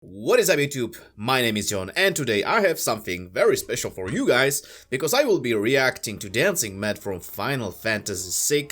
What is up YouTube? My name is John and today I have something very special for you guys because I will be reacting to Dancing Mad from Final Fantasy VI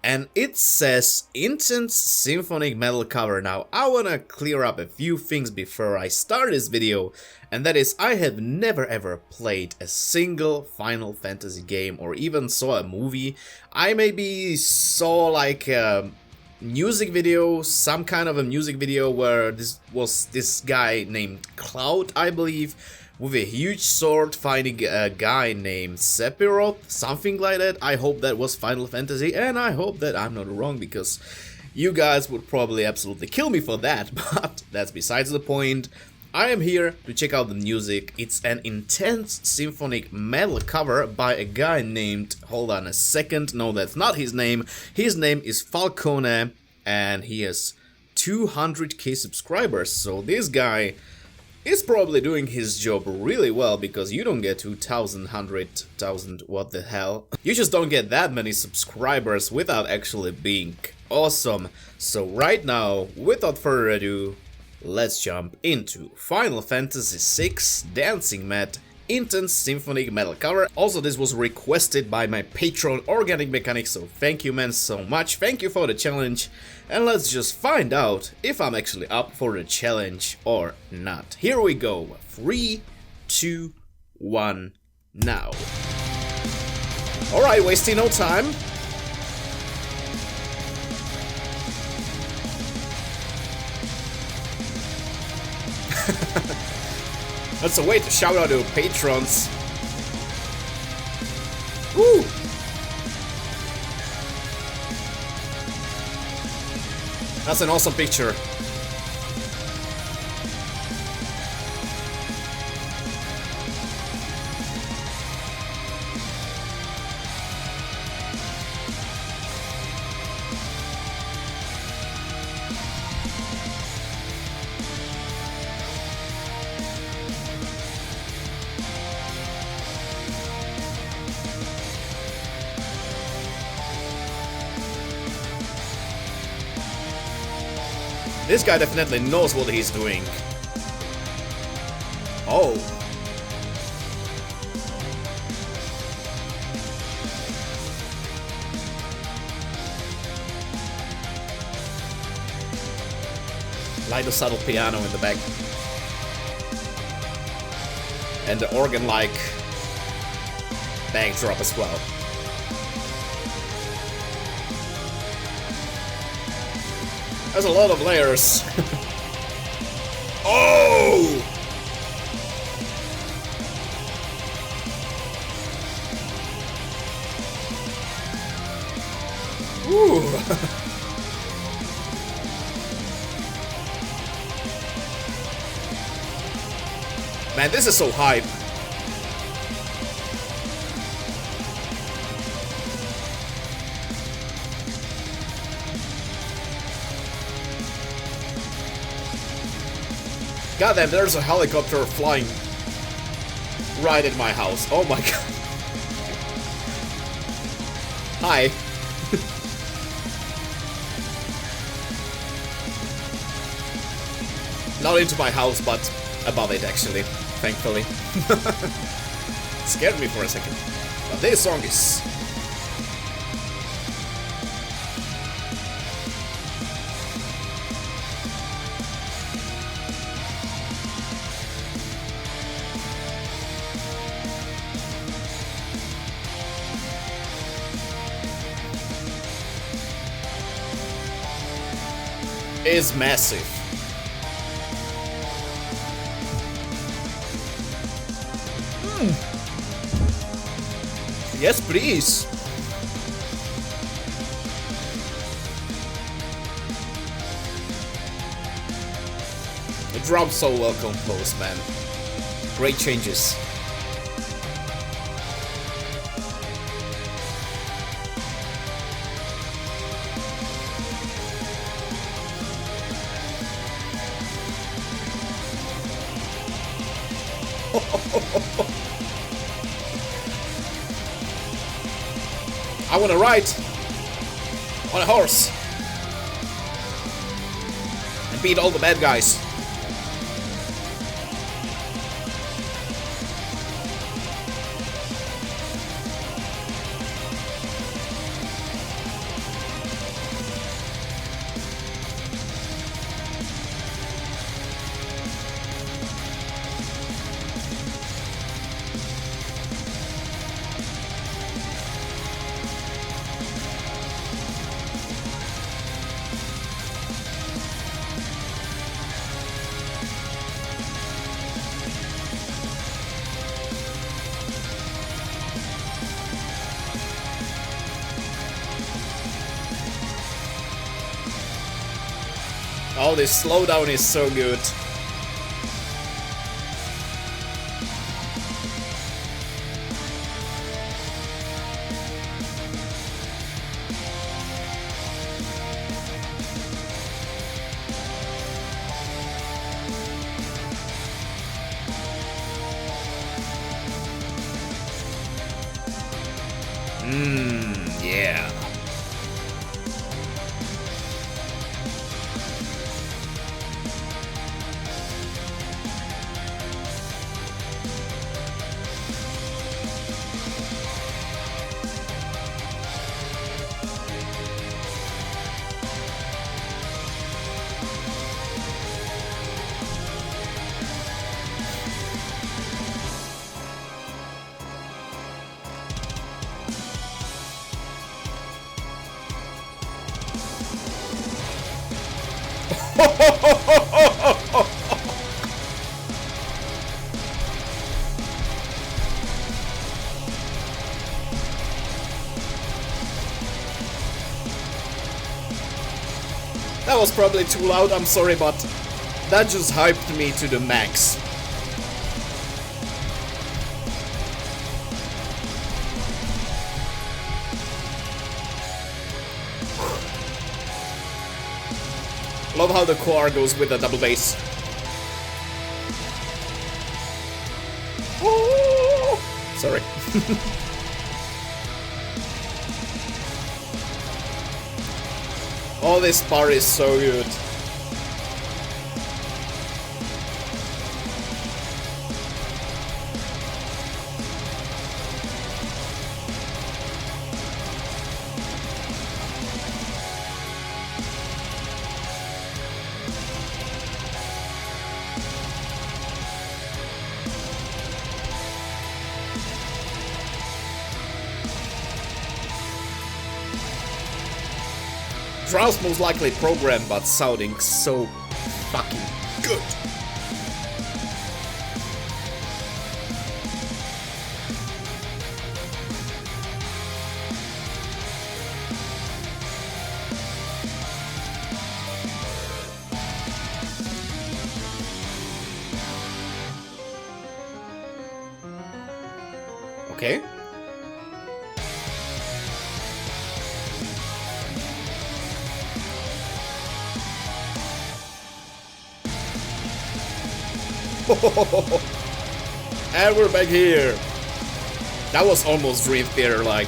and it says Intense Symphonic Metal cover. Now I wanna clear up a few things before I start this video, and that is I have never ever played a single Final Fantasy game or even saw a movie. I maybe saw like music video, some kind of a music video where this guy named Cloud, I believe, with a huge sword fighting a guy named Sephiroth, something like that. I hope that was Final Fantasy, and I hope that I'm not wrong because you guys would probably absolutely kill me for that, but that's besides the point. I am here to check out the music. It's an intense symphonic metal cover by a guy named, hold on a second, no, that's not his name. His name is Falcone and he has 200k subscribers, so this guy is probably doing his job really well because you don't get 2,000, 100,000, what the hell. You just don't get that many subscribers without actually being awesome. So right now, without further ado, let's jump into Final Fantasy VI Dancing Mad Intense Symphonic Metal cover. Also, this was requested by my patron Organic Mechanic, so thank you man so much, thank you for the challenge, and let's just find out if I'm actually up for the challenge or not. Here we go, 3, 2, 1, now. Alright, wasting no time. That's a way to shout out to patrons. Woo! That's an awesome picture. This guy definitely knows what he's doing. Oh. Light a subtle piano in the back. And the organ-like backdrop as well. There's a lot of layers. Oh! Ooh. Man, this is so hype. Goddamn, there's a helicopter flying right at my house. Oh my god. Hi. Not into my house, but above it actually, thankfully. Scared me for a second. But this song is massive. Yes, please. The drum's so well composed, man. Great changes. I wanna ride on a horse and beat all the bad guys. Oh, this slowdown is so good. Yeah. That was probably too loud, I'm sorry, but that just hyped me to the max. Love how the core goes with the double bass. Oh, sorry. Oh, this bar is so good. Drow's most likely programmed, but sounding so fucking good. Okay. And we're back here. That was almost Dream Theater like.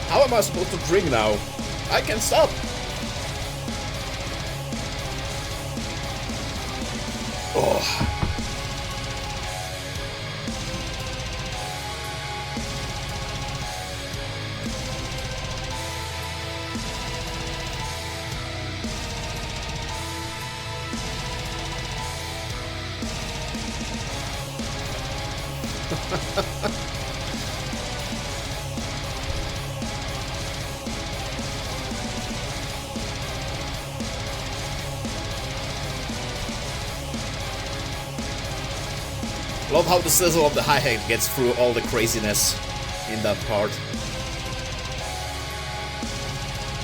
How am I supposed to drink now? I can't stop. Oh. Love how the sizzle of the hi-hat gets through all the craziness in that part.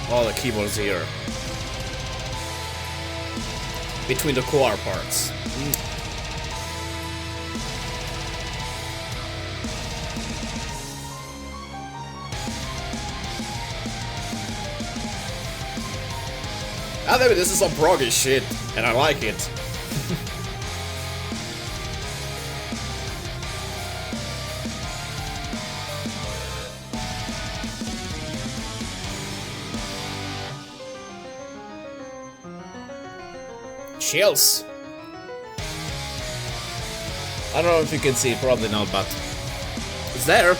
All the keyboards here. Between the core parts. Ah, damn it, this is some proggy shit, and I like it. Chills. I don't know if you can see it, probably not, but it's there.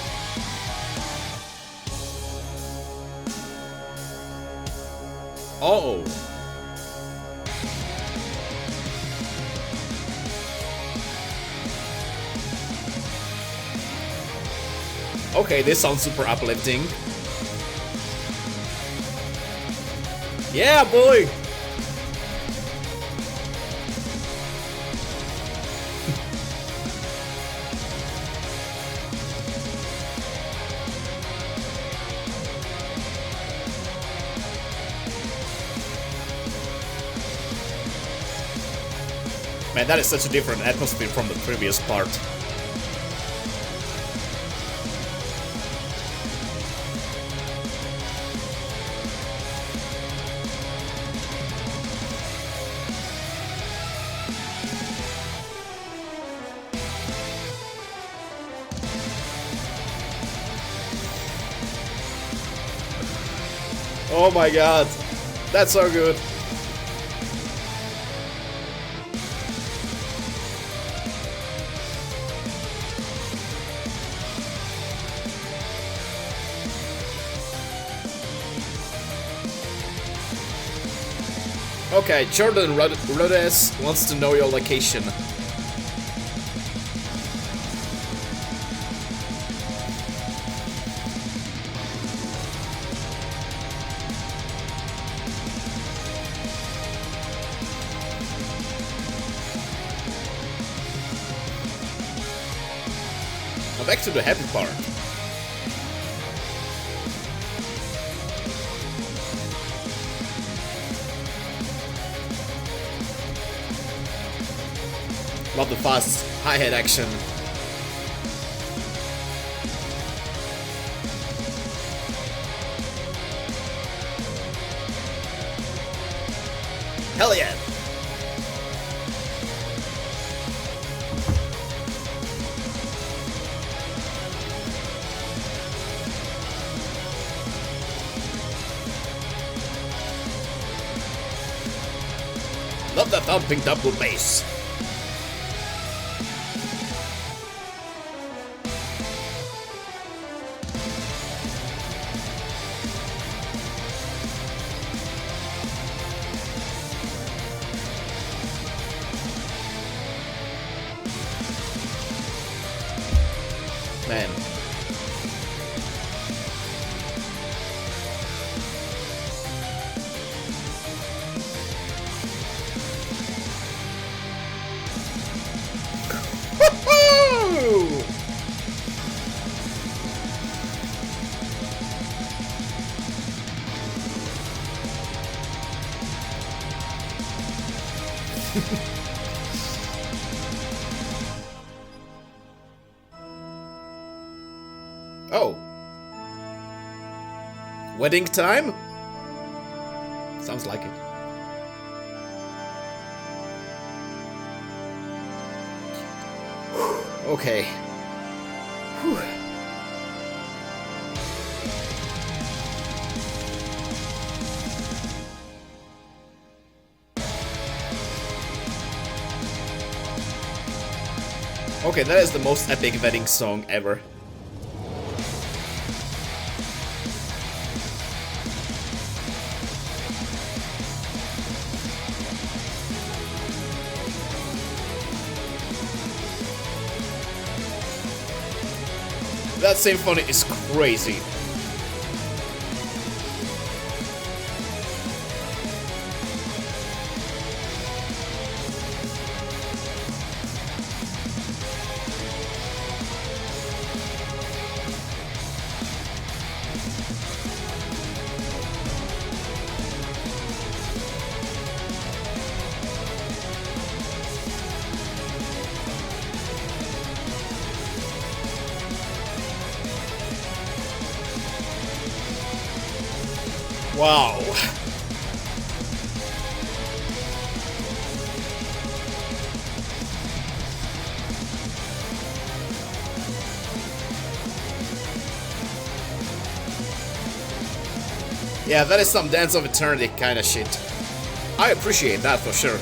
Oh. Okay, this sounds super uplifting. Yeah, boy! Man, that is such a different atmosphere from the previous part. Oh my god, that's so good. Okay, Jordan Rhodes wants to know your location. Now back to the happy part. Love the fast hi-hat action. Hell yeah! Love that thumping double bass. Man. Oh. Wedding time? Sounds like it. Okay. Whew. Okay, that is the most epic wedding song ever. That symphony is crazy. Wow. Yeah, that is some Dance of Eternity kind of shit. I appreciate that for sure.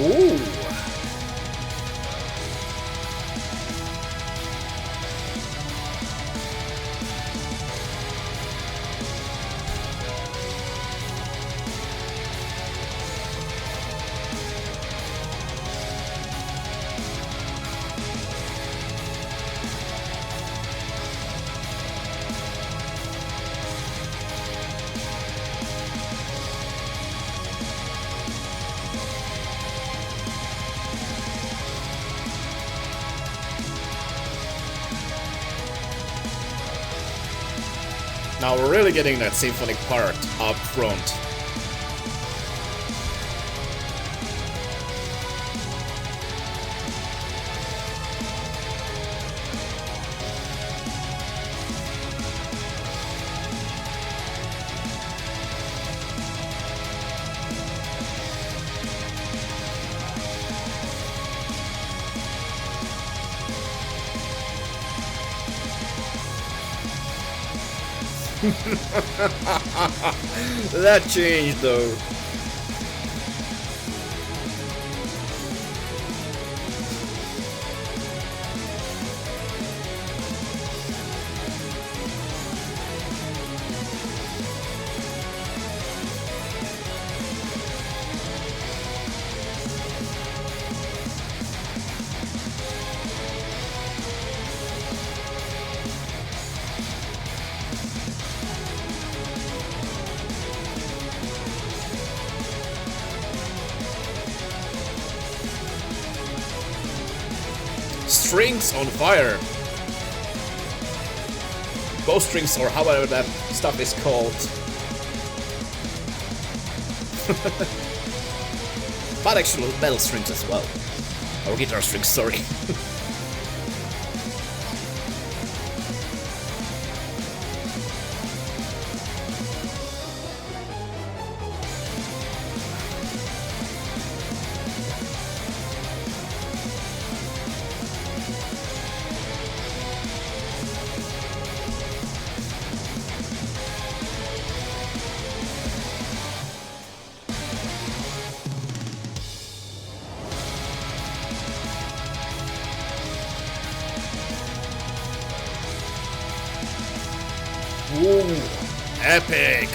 Ooh. Now we're really getting that symphonic part up front. That changed though. Strings on fire. Bowstrings, or however that stuff is called. But actually metal strings as well. Or guitar strings, sorry. Ooh, epic!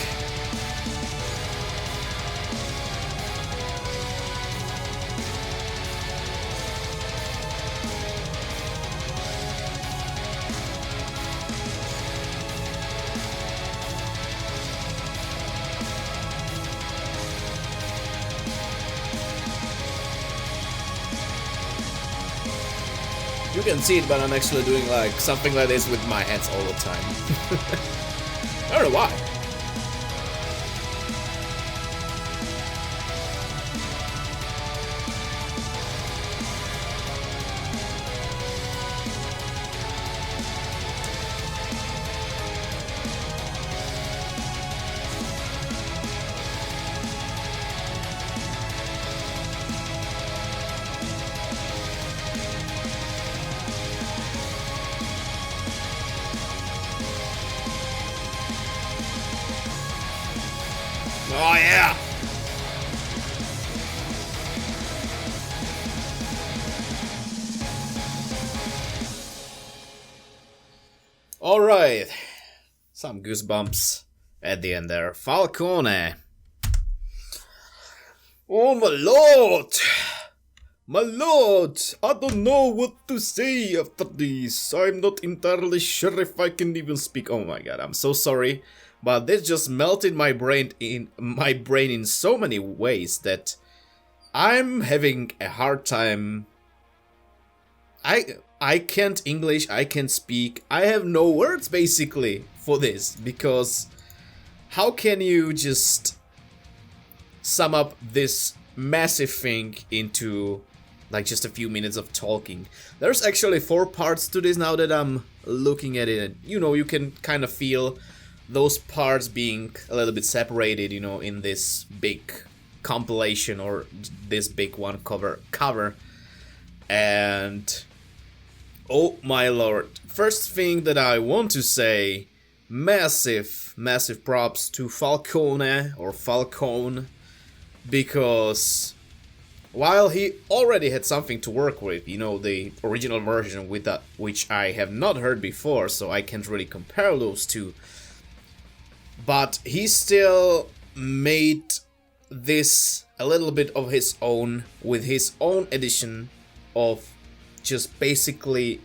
You can see it, but I'm actually doing like something like this with my hands all the time. I don't know why. Oh yeah! Alright. Some goosebumps at the end there. Falcone. Oh my lord! My lord! I don't know what to say after this. I'm not entirely sure if I can even speak. Oh my god, I'm so sorry. But this just melted my brain in so many ways that I'm having a hard time. I can't English, I can't speak. I have no words basically for this, because how can you just sum up this massive thing into like just a few minutes of talking? There's actually 4 parts to this now that I'm looking at it. You know, you can kind of feel those parts being a little bit separated, you know, in this big compilation or this big one cover. And oh my lord, first thing that I want to say, massive props to Falcone or Falcone, because while he already had something to work with, you know, the original version with that, which I have not heard before, so I can't really compare those two. But he still made this a little bit of his own, with his own edition of just basically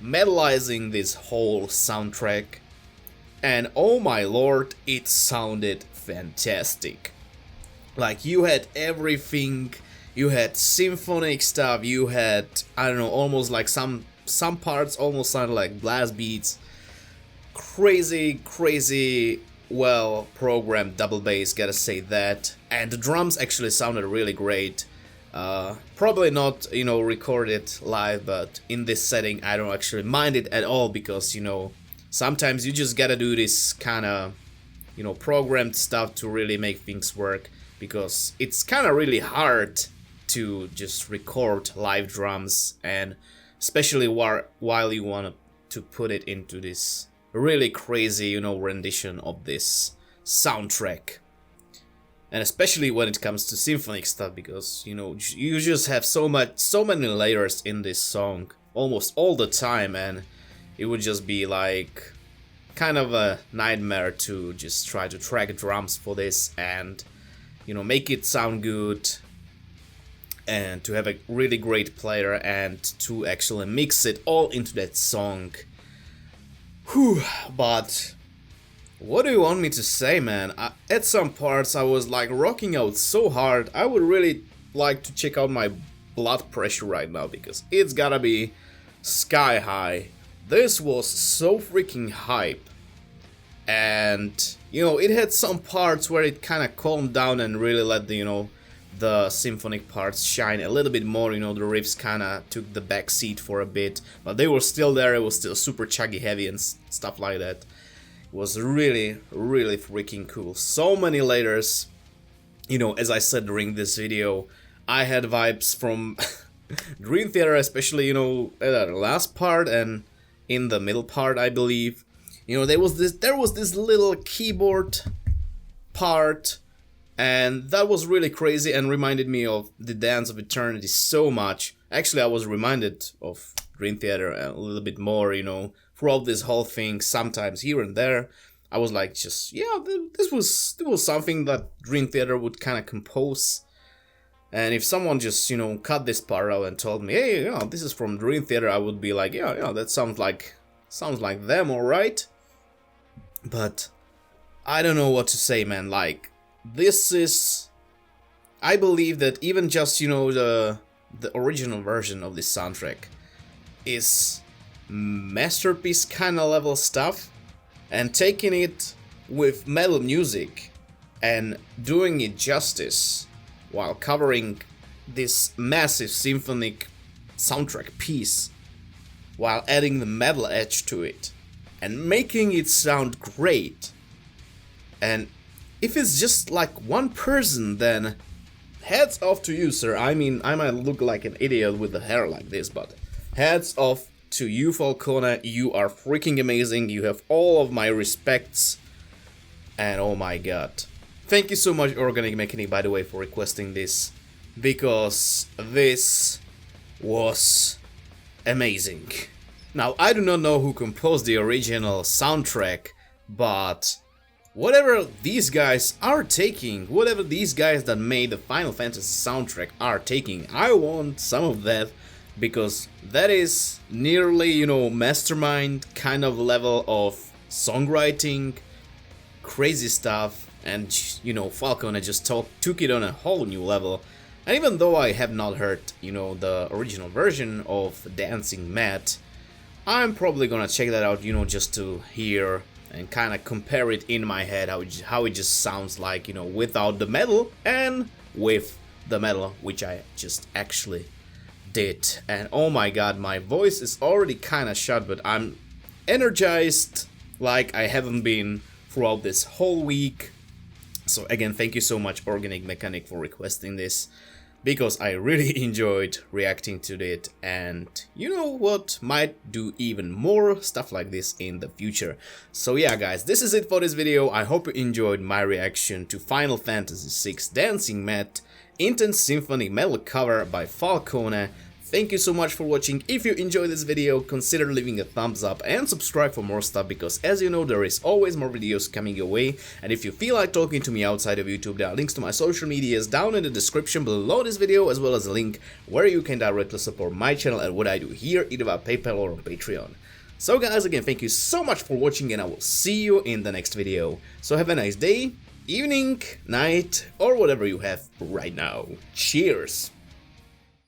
metalizing this whole soundtrack. And oh my lord, it sounded fantastic. Like, you had everything, you had symphonic stuff, you had, I don't know, almost like some parts almost sounded like blast beats. crazy well programmed double bass, gotta say that. And the drums actually sounded really great. Probably not, recorded live, but in this setting I don't actually mind it at all, because, sometimes you just gotta do this kind of, programmed stuff to really make things work, because it's kind of really hard to just record live drums, and especially while you want to put it into this really crazy, rendition of this soundtrack. And especially when it comes to symphonic stuff, because, you just have so many layers in this song almost all the time, and it would just be like kind of a nightmare to just try to track drums for this and, make it sound good, and to have a really great player and to actually mix it all into that song. Whew, but what do you want me to say, man? At some parts I was like rocking out so hard. I would really like to check out my blood pressure right now, because it's gotta be sky high. This was so freaking hype. And, it had some parts where it kind of calmed down and really let the symphonic parts shine a little bit more. The riffs kind of took the back seat for a bit, but they were still there. It was still super chuggy heavy and stuff like that. It was really freaking cool. So many layers. As I said during this video, I had vibes from Dream Theater, especially, at the last part and in the middle part, I believe. There was this little keyboard part, and that was really crazy and reminded me of the Dance of Eternity so much. Actually, I was reminded of Dream Theater a little bit more, throughout this whole thing, sometimes here and there. I was like, this was something that Dream Theater would kind of compose. And if someone just, cut this part out and told me, hey, this is from Dream Theater, I would be like, yeah, that sounds like them, alright? But I don't know what to say, man. Like, this is, I believe that even just, the original version of this soundtrack is masterpiece kind of level stuff, and taking it with metal music and doing it justice while covering this massive symphonic soundtrack piece, while adding the metal edge to it and making it sound great. And if it's just like one person, then hats off to you, sir. I mean, I might look like an idiot with the hair like this, but hats off to you, Falcone. You are freaking amazing. You have all of my respects. And oh my god. Thank you so much, Organic Mechanic, by the way, for requesting this, because this was amazing. Now, I do not know who composed the original soundtrack, but whatever these guys are taking, whatever these guys that made the Final Fantasy soundtrack are taking, I want some of that, because that is nearly, mastermind kind of level of songwriting, crazy stuff, and, Falcone just took it on a whole new level. And even though I have not heard, the original version of Dancing Matt, I'm probably gonna check that out, just to hear and kind of compare it in my head, how it just sounds like, without the metal and with the metal, which I just actually did. And oh my god, my voice is already kind of shut, but I'm energized like I haven't been throughout this whole week. So again, thank you so much, Organic Mechanic, for requesting this, because I really enjoyed reacting to it, and you know what, might do even more stuff like this in the future. So yeah guys, this is it for this video. I hope you enjoyed my reaction to Final Fantasy VI Dancing Matt Intense Symphony Metal cover by Falcone. Thank you so much for watching. If you enjoyed this video, consider leaving a thumbs up and subscribe for more stuff, because as you know, there is always more videos coming your way. And if you feel like talking to me outside of YouTube, there are links to my social medias down in the description below this video, as well as a link where you can directly support my channel and what I do here, either via PayPal or on Patreon. So guys, again, thank you so much for watching, and I will see you in the next video. So have a nice day, evening, night, or whatever you have right now. Cheers!